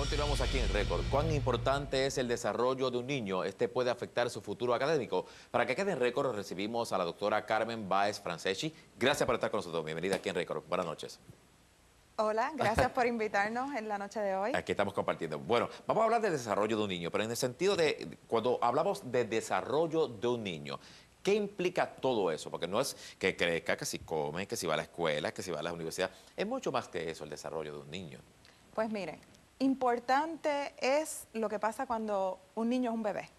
Continuamos aquí en Récord. ¿Cuán importante es el desarrollo de un niño? Este puede afectar su futuro académico. Para que quede en Récord, recibimos a la doctora Carmen Báez Franceschi. Gracias por estar con nosotros. Bienvenida aquí en Récord. Buenas noches. Hola, gracias por invitarnos en la noche de hoy. Aquí estamos compartiendo. Bueno, vamos a hablar del desarrollo de un niño, pero en el sentido de, cuando hablamos de desarrollo de un niño, ¿qué implica todo eso? Porque no es que crezca, que si come, que si va a la escuela, que si va a la universidad. Es mucho más que eso el desarrollo de un niño. Pues miren, importante es lo que pasa cuando un niño es un bebé.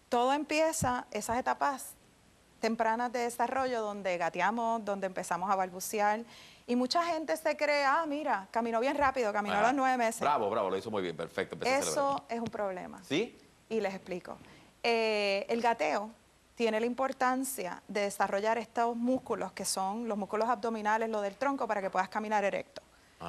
Todo empieza, esas etapas tempranas de desarrollo donde gateamos, donde empezamos a balbucear y mucha gente se cree, ah, mira, caminó bien rápido, caminó a los 9 meses. Bravo, bravo, lo hizo muy bien, perfecto. Empecé a celebrar. Eso es un problema. ¿Sí? Y les explico. El gateo tiene la importancia de desarrollar estos músculos que son los músculos abdominales, lo del tronco, para que puedas caminar erecto.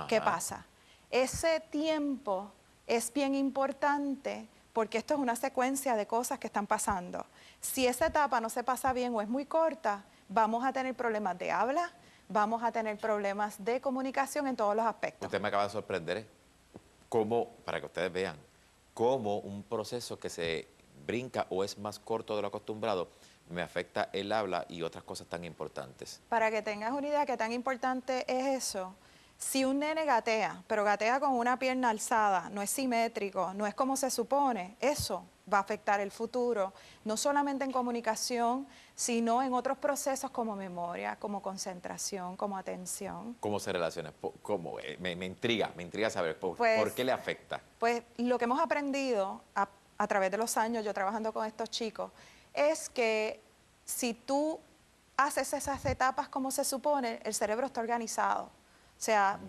¿Qué Ajá. pasa? Ese tiempo es bien importante porque esto es una secuencia de cosas que están pasando. Si esa etapa no se pasa bien o es muy corta, vamos a tener problemas de habla, vamos a tener problemas de comunicación en todos los aspectos. Usted me acaba de sorprender cómo, para que ustedes vean, cómo un proceso que se brinca o es más corto de lo acostumbrado me afecta el habla y otras cosas tan importantes. Para que tengas una idea qué tan importante es eso, si un nene gatea, pero gatea con una pierna alzada, no es simétrico, no es como se supone, eso va a afectar el futuro, no solamente en comunicación, sino en otros procesos como memoria, como concentración, como atención. ¿Cómo se relaciona? ¿Cómo? Me intriga saber por Pues, qué le afecta. Pues lo que hemos aprendido a través de los años, yo trabajando con estos chicos, es que si tú haces esas etapas como se supone, el cerebro está organizado. O sea,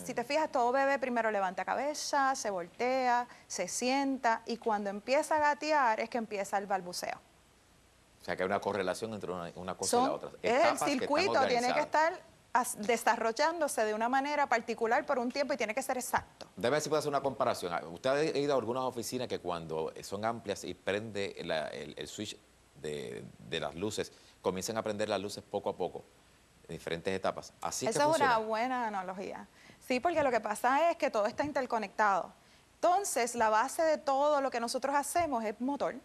si te fijas, todo bebé primero levanta cabeza, se voltea, se sienta y cuando empieza a gatear es que empieza el balbuceo. O sea, que hay una correlación entre una cosa y la otra. El Etapas que están circuito tiene que organizadas. estar desarrollándose de una manera particular por un tiempo y tiene que ser exacto. Debe ver si puede hacer una comparación. Usted ha ido a algunas oficinas que cuando son amplias y prende el switch de las luces, comienzan a prender las luces poco a poco, en diferentes etapas. Así es que Esa es funciona. una buena analogía. Sí, porque lo que pasa es que todo está interconectado. Entonces, la base de todo lo que nosotros hacemos es motor.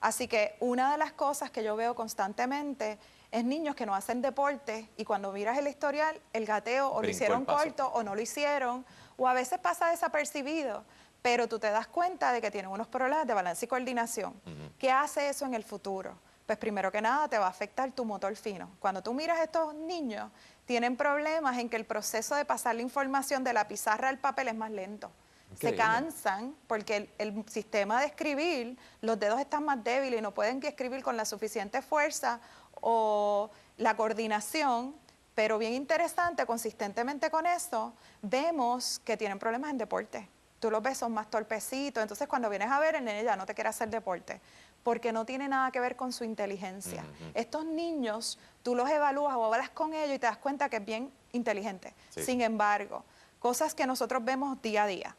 Así que una de las cosas que yo veo constantemente es niños que no hacen deporte y cuando miras el historial, el gateo o lo Brincó hicieron el paso. corto o no lo hicieron, o a veces pasa desapercibido, pero tú te das cuenta de que tienen unos problemas de balance y coordinación. ¿Qué hace eso en el futuro? Pues primero que nada te va a afectar tu motor fino. Cuando tú miras a estos niños, tienen problemas en que el proceso de pasar la información de la pizarra al papel es más lento. Se Increíble. cansan porque el sistema de escribir, los dedos están más débiles y no pueden escribir con la suficiente fuerza o la coordinación, pero bien interesante, consistentemente con eso, vemos que tienen problemas en deporte. Tú los ves, son más torpecitos, entonces cuando vienes a ver, el nene ya no te quiere hacer deporte, porque no tiene nada que ver con su inteligencia. Estos niños, tú los evalúas o hablas con ellos y te das cuenta que es bien inteligente. Sí. Sin embargo, cosas que nosotros vemos día a día.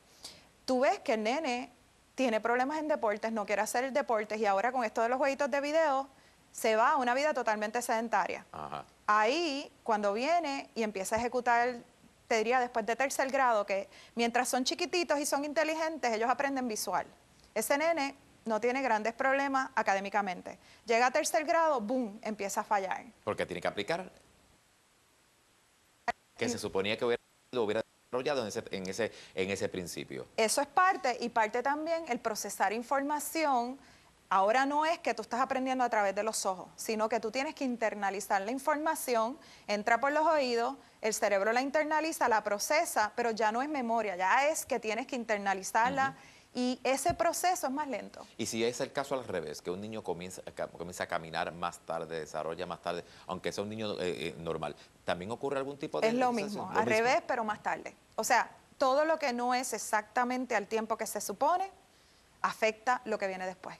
Tú ves que el nene tiene problemas en deportes, no quiere hacer deportes y ahora con esto de los jueguitos de video se va a una vida totalmente sedentaria. Ajá. Ahí, cuando viene y empieza a ejecutar, te diría después de tercer grado, que mientras son chiquititos y son inteligentes, ellos aprenden visual. Ese nene no tiene grandes problemas académicamente. Llega a tercer grado, boom, empieza a fallar. Porque tiene que aplicar que se suponía que lo hubiera desarrollado en ese principio. Eso es parte y parte también el procesar información. Ahora no es que tú estás aprendiendo a través de los ojos, sino que tú tienes que internalizar la información, entra por los oídos, el cerebro la internaliza, la procesa, pero ya no es memoria, ya es que tienes que internalizarla y ese proceso es más lento. Y si es el caso al revés, que un niño comienza a caminar más tarde, desarrolla más tarde, aunque sea un niño normal, ¿también ocurre algún tipo de... Es lo mismo, al revés, pero más tarde. O sea, todo lo que no es exactamente al tiempo que se supone, afecta lo que viene después.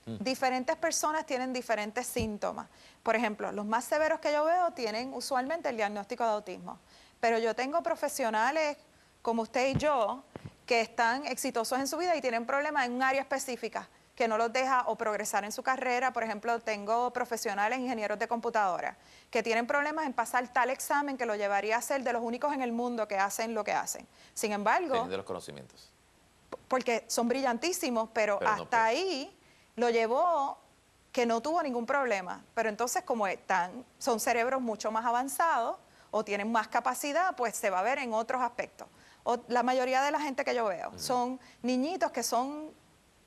Diferentes personas tienen diferentes síntomas. Por ejemplo, los más severos que yo veo tienen usualmente el diagnóstico de autismo. Pero yo tengo profesionales como usted y yo que están exitosos en su vida y tienen problemas en un área específica que no los deja o progresar en su carrera. Por ejemplo, tengo profesionales, ingenieros de computadora, que tienen problemas en pasar tal examen que lo llevaría a ser de los únicos en el mundo que hacen lo que hacen. Sin embargo, Teniendo los conocimientos. porque son brillantísimos, pero Pero no hasta puede. ahí lo llevó que no tuvo ningún problema. Pero entonces, como son cerebros mucho más avanzados o tienen más capacidad, pues se va a ver en otros aspectos. La mayoría de la gente que yo veo son niñitos que son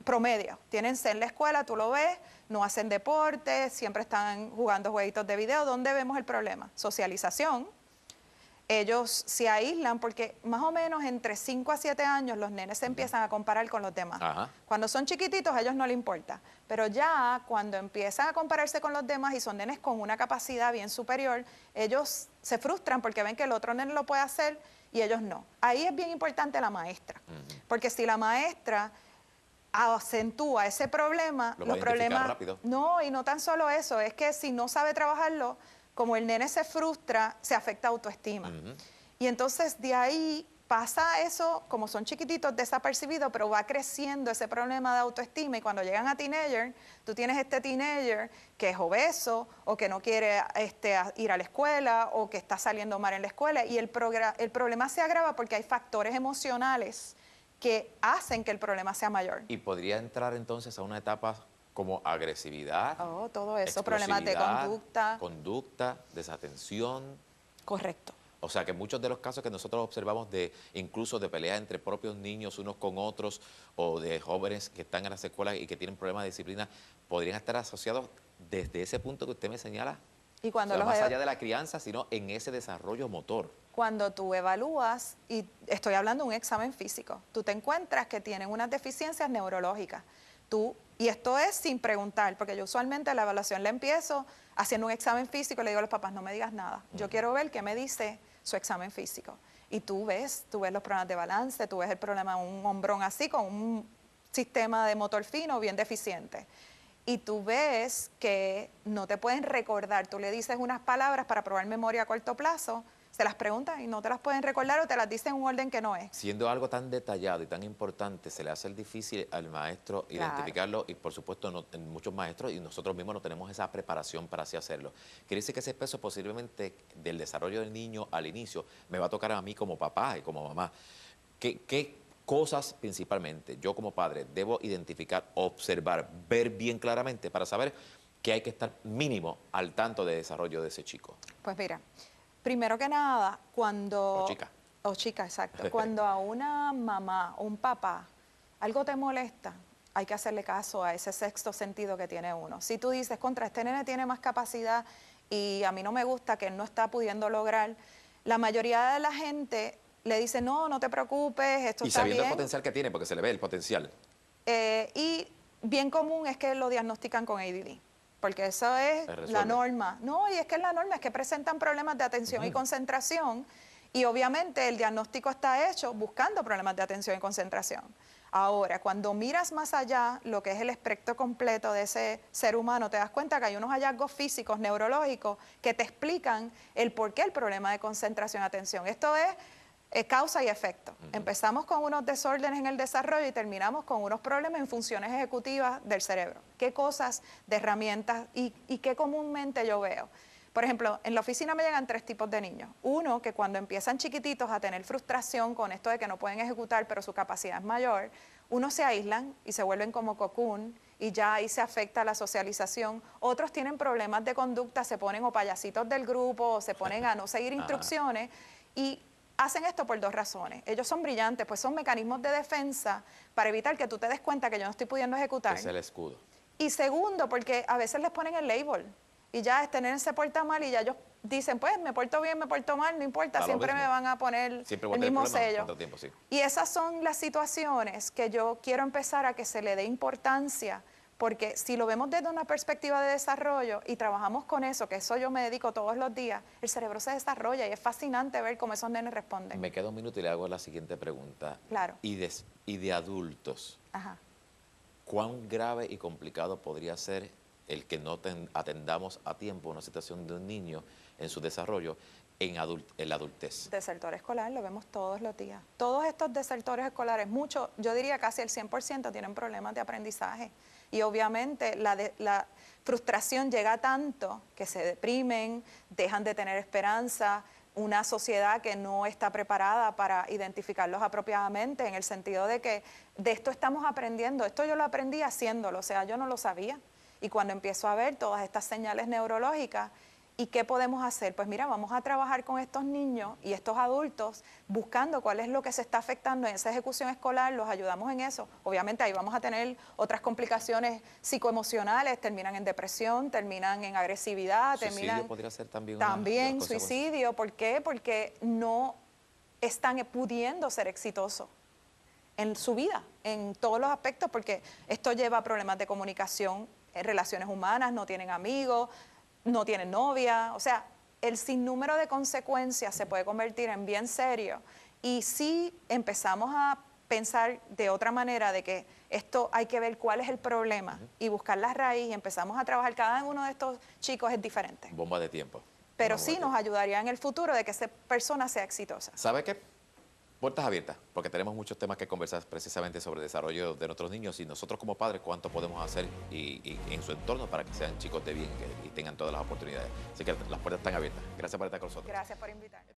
promedio. Tienen C en la escuela, tú lo ves, no hacen deporte, siempre están jugando jueguitos de video. ¿Dónde vemos el problema? Socialización. Ellos se aíslan porque más o menos entre 5 a 7 años los nenes se empiezan a comparar con los demás. Ajá. Cuando son chiquititos a ellos no les importa, pero ya cuando empiezan a compararse con los demás y son nenes con una capacidad bien superior, ellos se frustran porque ven que el otro nene lo puede hacer y ellos no. Ahí es bien importante la maestra, porque si la maestra acentúa ese problema, Lo va a los identificar problemas... rápido. No, y no tan solo eso, es que si no sabe trabajarlo, como el nene se frustra, se afecta autoestima. Y entonces de ahí pasa eso, como son chiquititos, desapercibidos, pero va creciendo ese problema de autoestima y cuando llegan a teenager, tú tienes este teenager que es obeso o que no quiere ir a la escuela o que está saliendo mal en la escuela y el problema se agrava porque hay factores emocionales que hacen que el problema sea mayor. Y podría entrar entonces a una etapa como agresividad, Oh, todo eso, problemas de explosividad, conducta. conducta, desatención. Correcto. O sea que muchos de los casos que nosotros observamos incluso de peleas entre propios niños unos con otros o de jóvenes que están en las escuelas y que tienen problemas de disciplina, podrían estar asociados desde ese punto que usted me señala. Y cuando O sea, más allá de la crianza, sino en ese desarrollo motor. Cuando tú evalúas, y estoy hablando de un examen físico, tú te encuentras que tienen unas deficiencias neurológicas. Y esto es sin preguntar, porque yo usualmente la evaluación la empiezo haciendo un examen físico y le digo a los papás, no me digas nada. Yo quiero ver qué me dice su examen físico. Y tú ves los problemas de balance, tú ves el problema de un hombrón así, con un sistema de motor fino bien deficiente. Y tú ves que no te pueden recordar, tú le dices unas palabras para probar memoria a corto plazo, se las preguntan y no te las pueden recordar o te las dicen en un orden que no es. Siendo algo tan detallado y tan importante, se le hace difícil al maestro identificarlo y por supuesto muchos maestros y nosotros mismos no tenemos esa preparación para así hacerlo. Quiere decir que ese peso posiblemente del desarrollo del niño al inicio me va a tocar a mí como papá y como mamá. ¿Qué cosas principalmente yo como padre debo identificar, observar, ver bien claramente para saber que hay que estar mínimo al tanto de desarrollo de ese chico? Pues mira, primero que nada, O chica. O chica, exacto. Cuando a una mamá o un papá algo te molesta, hay que hacerle caso a ese sexto sentido que tiene uno. Si tú dices, contra este nene tiene más capacidad y a mí no me gusta que él no está pudiendo lograr, la mayoría de la gente le dice, no, no te preocupes, esto Y está sabiendo bien. el potencial que tiene, porque se le ve el potencial. Y bien común es que lo diagnostican con ADD, porque eso es la norma. No, y es que la norma es que presentan problemas de atención y concentración, y obviamente el diagnóstico está hecho buscando problemas de atención y concentración. Ahora, cuando miras más allá, lo que es el espectro completo de ese ser humano, te das cuenta que hay unos hallazgos físicos, neurológicos, que te explican el por qué el problema de concentración y atención. Esto es causa y efecto. Empezamos con unos desórdenes en el desarrollo y terminamos con unos problemas en funciones ejecutivas del cerebro. ¿Qué cosas de herramientas y qué comúnmente yo veo? Por ejemplo, en la oficina me llegan 3 tipos de niños. Uno, que cuando empiezan chiquititos a tener frustración con esto de que no pueden ejecutar, pero su capacidad es mayor, unos se aíslan y se vuelven como cocoon y ya ahí se afecta la socialización. Otros tienen problemas de conducta, se ponen o payasitos del grupo o se ponen a no seguir instrucciones y hacen esto por 2 razones. Ellos son brillantes, pues son mecanismos de defensa para evitar que tú te des cuenta que yo no estoy pudiendo ejecutar. Es el escudo. Y segundo, porque a veces les ponen el label y ya este nene se porta mal y ya ellos dicen, pues me porto bien, me porto mal, no importa, siempre me van a poner el mismo sello. Sí. Y esas son las situaciones que yo quiero empezar a que se le dé importancia, porque si lo vemos desde una perspectiva de desarrollo y trabajamos con eso, que eso yo me dedico todos los días, el cerebro se desarrolla y es fascinante ver cómo esos nenes responden. Me queda un minuto y le hago la siguiente pregunta. Claro. Y de adultos, Ajá. ¿cuán grave y complicado podría ser el que no atendamos a tiempo una situación de un niño en su desarrollo en la adultez? Desertor escolar, lo vemos todos los días. Todos estos desertores escolares, muchos, yo diría casi el 100% tienen problemas de aprendizaje. Y obviamente la frustración llega tanto que se deprimen, dejan de tener esperanza, una sociedad que no está preparada para identificarlos apropiadamente, en el sentido de que de esto estamos aprendiendo. Esto yo lo aprendí haciéndolo, o sea, yo no lo sabía. Y cuando empiezo a ver todas estas señales neurológicas, ¿y qué podemos hacer? Pues mira, vamos a trabajar con estos niños y estos adultos buscando cuál es lo que se está afectando en esa ejecución escolar, los ayudamos en eso. Obviamente ahí vamos a tener otras complicaciones psicoemocionales, terminan en depresión, terminan en agresividad, Suicidio podría ser también una de las consecuencias. suicidio. ¿Por qué? Porque no están pudiendo ser exitosos en su vida, en todos los aspectos, porque esto lleva a problemas de comunicación, relaciones humanas, no tienen amigos, no tienen novia, o sea, el sinnúmero de consecuencias se puede convertir en bien serio. Y si empezamos a pensar de otra manera, de que esto hay que ver cuál es el problema y buscar la raíz, y empezamos a trabajar, cada uno de estos chicos es diferente. Bomba de tiempo. Pero Bomba sí de nos tiempo. ayudaría en el futuro de que esa persona sea exitosa. ¿Sabe qué? Puertas abiertas, porque tenemos muchos temas que conversar precisamente sobre el desarrollo de nuestros niños y nosotros como padres cuánto podemos hacer y en su entorno para que sean chicos de bien y tengan todas las oportunidades. Así que las puertas están abiertas. Gracias por estar con nosotros. Gracias por invitarme.